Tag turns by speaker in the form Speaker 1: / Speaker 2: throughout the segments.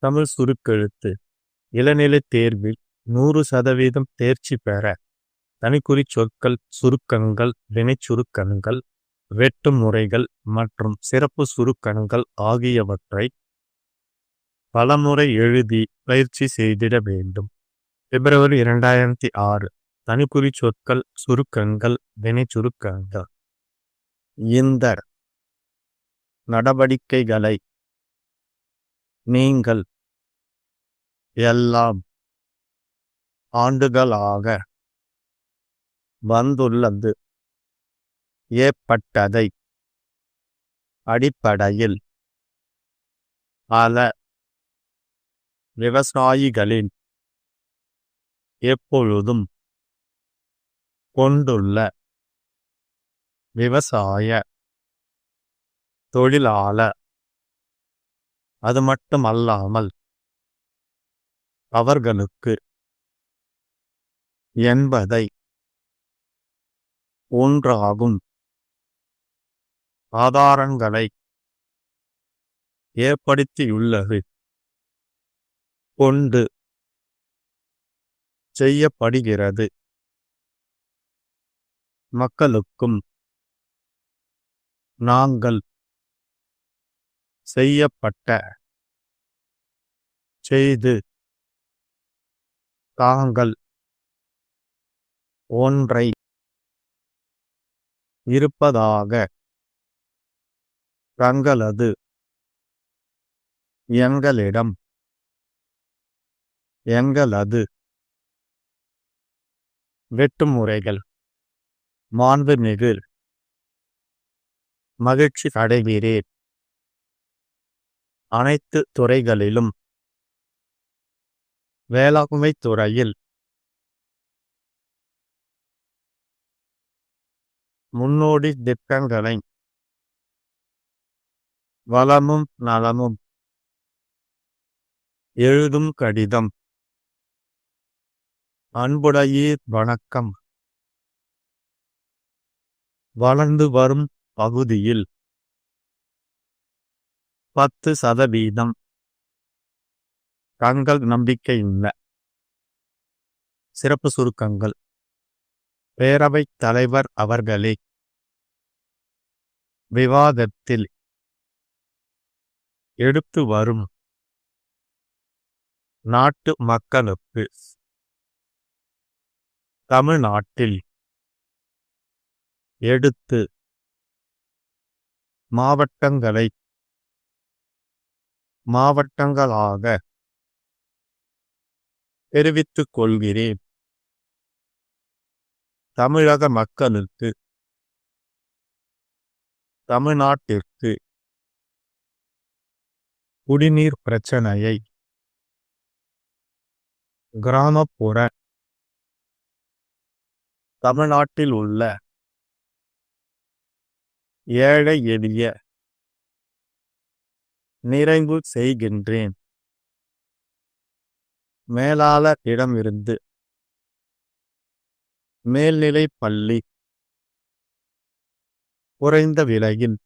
Speaker 1: தமிழ் சுருக்கெழுத்து இளநிலைத் தேர்வில் 100% தேர்ச்சி பெற தனிக்குறிச் சொற்கள், சுருக்கங்கள், வினைச்சுருக்கங்கள், வெட்டு முறைகள் மற்றும் சிறப்பு சுருக்கங்கள் ஆகியவற்றை பலமுறை எழுதி பயிற்சி செய்திட வேண்டும். பிப்ரவரி 2006. தனிக்குறிச் சொற்கள், சுருக்கங்கள், வினைச்சுருக்கங்கள். இந்த நடவடிக்கைகளை நீங்கள் எல்லாம் ஆண்டுகளாக வந்துள்ளது ஏற்பட்டதை அடிப்படையில் பல விவசாயிகளின் எப்பொழுதும் கொண்டுள்ள விவசாய தொழிலாளர் அது மட்டுமல்லாமல் அவர்களுக்கு என்பதை ஒன்றாகும் ஆதாரங்களை ஏற்படுத்தியுள்ளது கொண்டு செய்யப்படுகிறது. மக்களுக்கும் நாங்கள் செய்யப்பட்ட செய்து தாங்கள் ஒன்றை இருப்பதாக தங்களது எங்களிடம் எங்களது வெட்டுமுறைகள் மாண்புமிகு மகிழ்ச்சி அடைகிறேன். அனைத்து துறைகளிலும் வேளாண்மை துறையில் முன்னோடி திட்டங்களை வளமும் நலமும் எழுதும் கடிதம். அன்புடையீர் வணக்கம். வளர்ந்து வரும் பகுதியில் 10% தங்கள் நம்பிக்கையுள்ள சிறப்பு சுருக்கங்கள். பேரவைத் தலைவர் அவர்களே, விவாதத்தில் எடுத்து வரும் நாட்டு மக்களுக்கு தமிழ்நாட்டில் எடுத்து மாவட்டங்களாக தெரிவித்துக் கொள்கிறேன். தமிழக மக்களுக்கு தமிழ்நாட்டிற்கு குடிநீர் பிரச்சனையை கிராமப்புற தமிழ்நாட்டில் உள்ள ஏழை எளிய நிறைவு செய்கின்றேன். மேலாளர் இடமிருந்து மேல்நிலைப் பள்ளி குறைந்த விலையில்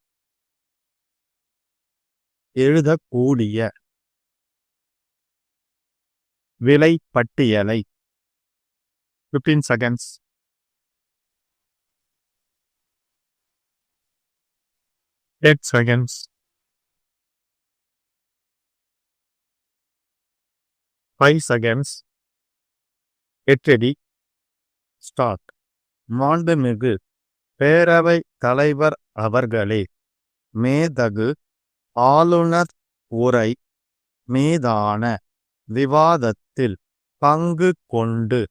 Speaker 1: எழுதக்கூடிய விலை பட்டியலை 15 seconds. 8 seconds. 5 seconds. Get ready. Start. மாண்புமிகு பேரவை தலைவர் அவர்களே, மேதகு ஆளுநர் உரை மீதான விவாதத்தில் பங்கு கொண்டு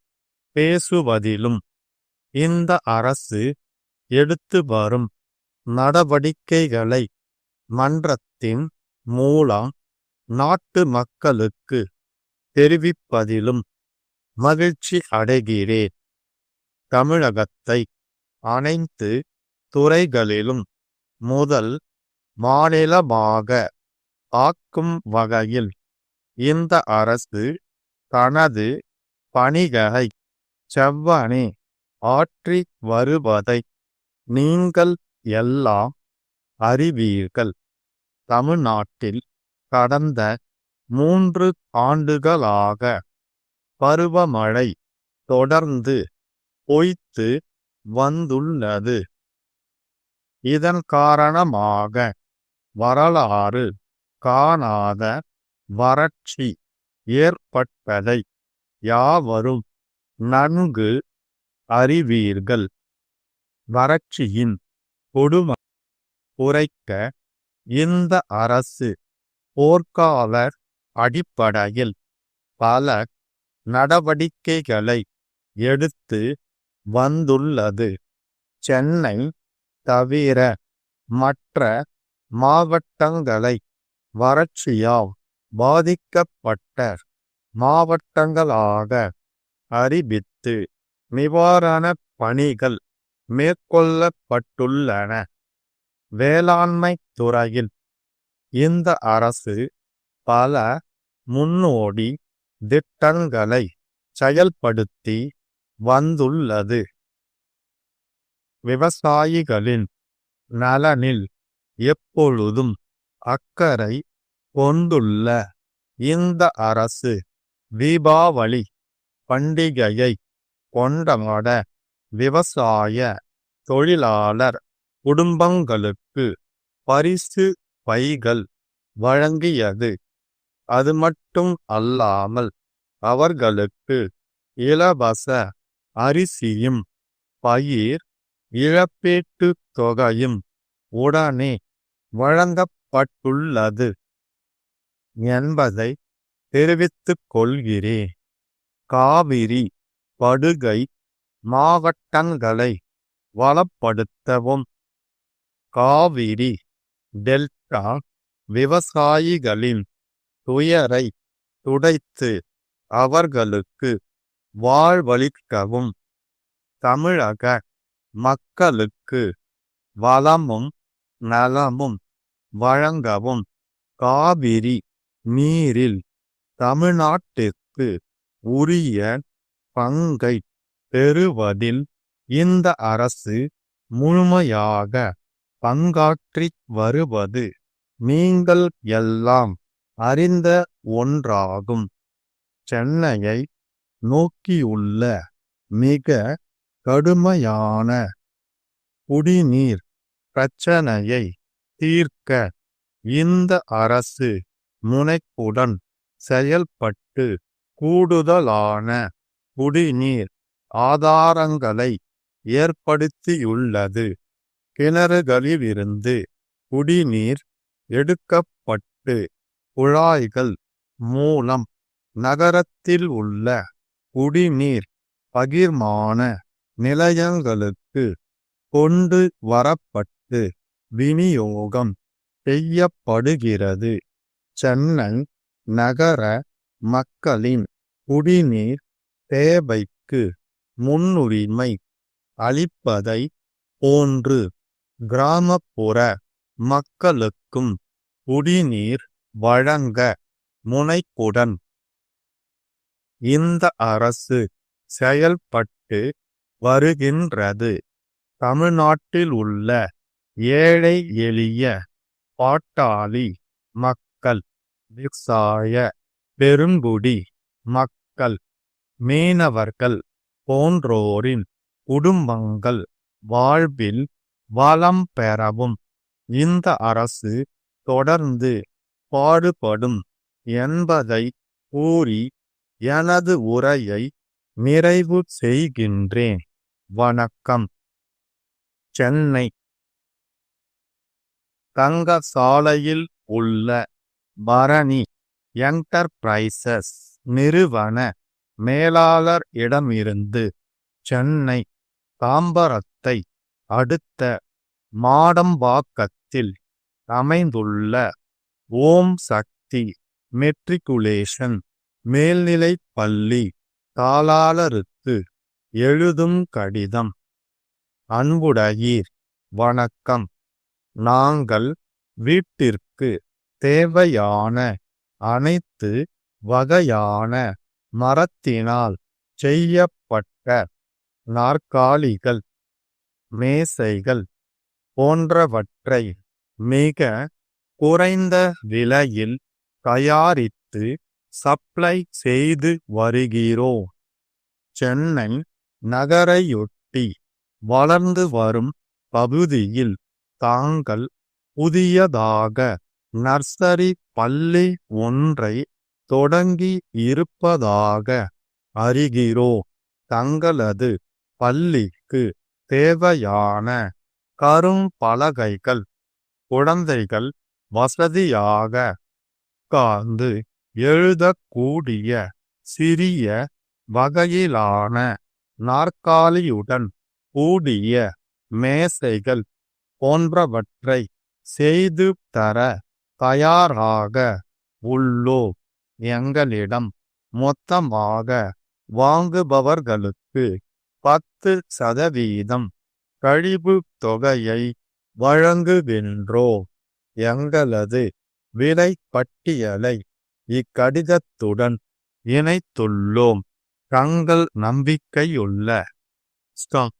Speaker 1: பேசுவதிலும் இந்த அரசு எடுத்து வரும் நடவடிக்கைகளை மன்றத்தின் மூலம் நாட்டு மக்களுக்கு தெரிவிப்பதிலும் மகிழ்ச்சி அடைகிறேன். தமிழகத்தை அனைத்து துறைகளிலும் முதல் மாநிலமாக ஆக்கும் வகையில் இந்த அரசு தனது பணிகளை செவ்வனே ஆற்றி வருவதை நீங்கள் எல்லாம் அறிவீர்கள். தமிழ்நாட்டில் கடந்த 3 ஆண்டுகளாக பருவமழை தொடர்ந்து பொய்த்து வந்துள்ளது. இதன் காரணமாக வரலாறு காணாத வறட்சி ஏற்பட்டதை யாவரும் நன்கு அறிவீர்கள். வறட்சியின் கொடுமை குறைக்க இந்த அரசு போர்க்கால அடிப்படையில் பல நடவடிக்கைகளை எடுத்து வந்துள்ளது. சென்னை தவிர மற்ற மாவட்டங்களை வறட்சியால் பாதிக்கப்பட்ட மாவட்டங்களாக அறிவித்து நிவாரணப் பணிகள் மேற்கொள்ளப்பட்டுள்ளன. வேளாண்மை துறையில் இந்த அரசு பல முன்னோடி திட்டங்களை செயல்படுத்தி வந்துள்ளது. விவசாயிகளின் நலனில் எப்பொழுதும் அக்கறை கொண்டுள்ள இந்த அரசு தீபாவளி பண்டிகையை கொண்டாட விவசாய தொழிலாளர் குடும்பங்களுக்கு பரிசு பைகள் வழங்கியது. அது மட்டும் அல்லாமல் அவர்களுக்கு இலவச அரிசியும் பயிர் இழப்பீட்டுத் தொகையும் உடனே வழங்கப்பட்டுள்ளது என்பதை தெரிவித்துக் கொள்கிறேன். காவிரி படுகை மாவட்டங்களை வளப்படுத்தவும் காவிரி டெல்டா விவசாயிகளின் துயரை துடைத்து அவர்களுக்கு வாழ்வளிக்கவும் தமிழக மக்களுக்கு வளமும் நலமும் வழங்கவும் காவிரி நீரில் தமிழ்நாட்டிற்கு உரிய பங்கை பெறுவதில் இந்த அரசு முழுமையாக பங்காற்றி வருவது நீங்கள் எல்லாம் அறிந்த ஒன்றாகும். சென்னையை நோக்கியுள்ள மிக கடுமையான குடிநீர் பிரச்சனையை தீர்க்க இந்த அரசு முனைப்புடன் செயல்பட்டு கூடுதலான குடிநீர் ஆதாரங்களை ஏற்படுத்தியுள்ளது. கிணறுகளிலிருந்து குடிநீர் எடுக்கப்பட்டு குழாய்கள் மூலம் நகரத்தில் உள்ள குடிநீர் பகிர்மான நிலையங்களுக்கு கொண்டு வரப்பட்டு விநியோகம் செய்யப்படுகிறது. சென்னை நகர மக்களின் குடிநீர் தேவைக்கு முன்னுரிமை அளிப்பதை போன்று கிராமப்புற மக்களுக்கும் குடிநீர் வழங்க முனைப்புடன் இந்த அரசு செயல்பட்டு வருகின்றது. தமிழ்நாட்டில் உள்ள ஏழை எளிய பாட்டாளி மக்கள், விவசாய பெருங்குடி மக்கள், மீனவர்கள் போன்றோரின் குடும்பங்கள் வாழ்வில் வளம் பெறவும் இந்த அரசு தொடர்ந்து பாடுபடும் என்பதை கூறி எனது உரையை நிறைவு செய்கின்றேன். வணக்கம். சென்னை தங்கசாலையில் உள்ள பரணி என்டர்பிரைசஸ் நிறுவன மேலாளர் இடமிருந்து சென்னை தாம்பரத்தை அடுத்த மாடம்பாக்கத்தில் அமைந்துள்ள ஓம் சக்தி மெட்ரிகுலேஷன் மேல்நிலைப் பள்ளி தாளாளருக்கு எழுதும் கடிதம். அன்புடையீர், வணக்கம். நாங்கள் வீட்டிற்கு தேவையான அனைத்து வகையான மரத்தினால் செய்யப்பட்ட நாற்காலிகள், மேசைகள் போன்றவற்றை மிக குறைந்த விலையில் தயாரித்து எடுத்து சப்ளை செய்து வருகிறோம். சென்னை நகரையொட்டி வளர்ந்து வரும் பகுதியில் தாங்கள் புதியதாக நர்சரி பள்ளி ஒன்றை தொடங்கி இருப்பதாக அறிகிறோம். தங்களது பள்ளிக்கு தேவையான கரும்பலகைகள் குழந்தைகள் வசதியாக உட்கார்ந்து எழுதக்கூடிய சிறிய வகையிலான நாற்காலியுடன் கூடிய மேசைகள் போன்றவற்றை செய்து தர தயாராக உள்ளோம். எங்களிடம் மொத்தமாக வாங்குபவர்களுக்கு 10% கழிவு தொகையை வழங்குகின்றோம். எங்களது விலை பட்டியலை இக்கடிதத்துடன் இணைத்துள்ளோம். தங்கள் நம்பிக்கையுள்ள ஸ்டாக்